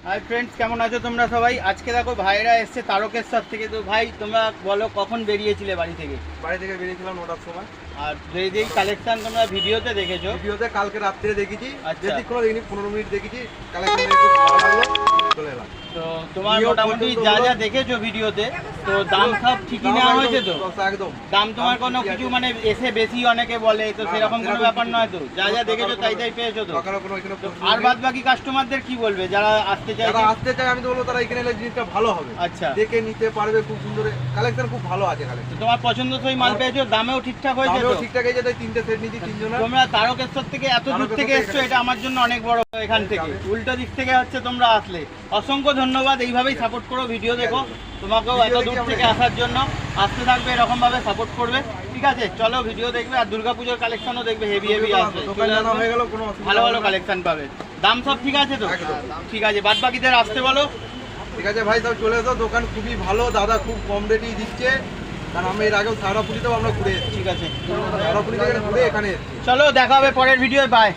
Hi friends, কেমন আছো তোমরা সবাই? আজকে দেখো ভাইরা এসছে তারকেশ্বর থেকে। তো ভাই তোমরা বলো কখন বেরিয়েছিলে বাড়ি থেকে? বাড়ি থেকে বেরিয়েছিলাম 9টার সময়। আর যেই কালেকশন তোমরা ভিডিওতে দেখেছো, ভিডিওতে কালকে রাত্রে দেখেছি, আচ্ছা। বেশিক্ষণ দেখিনি, 15 মিনিট দেখেছি। কালেকশন খুব ভালো লাগলো, চলে এলাম। তো তোমার মোটামুটি যা যা দেখেছো ভিডিওতে, তো দাম সব ঠিকই নেওয়া হয়েছে তো? একদম দাম তোমার কোনো কিছু মানে এসে বেশি অনেকে বলে তো, সেরকম কোনো ব্যাপার নয় তো? যা যা দেখেছো তাই তাই পেয়েছো তো? আর বাদ বাকি কাস্টমারদের কি বলবে যারা আসতে চায়? যারা আসতে চায় আমি তো বলবো তারা এখানে এলে জিনিসটা ভালো হবে, আচ্ছা, দেখে নিতে পারবে। খুব সুন্দর কালেকশন, খুব ভালো আছে কালেকশন। তোমার পছন্দসই মাল পেয়েছো, দামেও ঠিকঠাক হয়েছে তো? ঠিকঠাক হয়েছে, তাই 3টে সেট নিয়েছি 3 জনের। তোমরা তারকেশ্বর থেকে এত দূর থেকে এসছো, এটা আমার জন্য অনেক বড়। এখান থেকে উল্টো দিক থেকে হচ্ছে তোমরা আসলে, অসংখ্য ধন্যবাদ। এইভাবেই সাপোর্ট করো, ভিডিও দেখো। তোমাকেও এত দূর থেকে আসার জন্য আসতে থাকবে, এরকম ভাবে সাপোর্ট করবে। ঠিক আছে, চলো ভিডিও দেখবে। আর দুর্গাপুজোর কালেকশনও দেখবে, হেভি হেভি আসবে, ভালো ভালো কালেকশন পাবে। দাম সব ঠিক আছে তো? ঠিক আছে, বাদ বাকিদের আসতে বলো। ঠিক আছে ভাই, সব চলে এসো। দোকান খুবই ভালো, দাদা খুব কম রেটেই দিচ্ছে। কারণ আমরা এর আগেও সারাপুরিতেও আমরা ঘুরে এসেছি। ঠিক আছে, সারাপুরি থেকে ঘুরে এখানে এসেছি। চলো দেখা হবে পরের ভিডিও। বাই।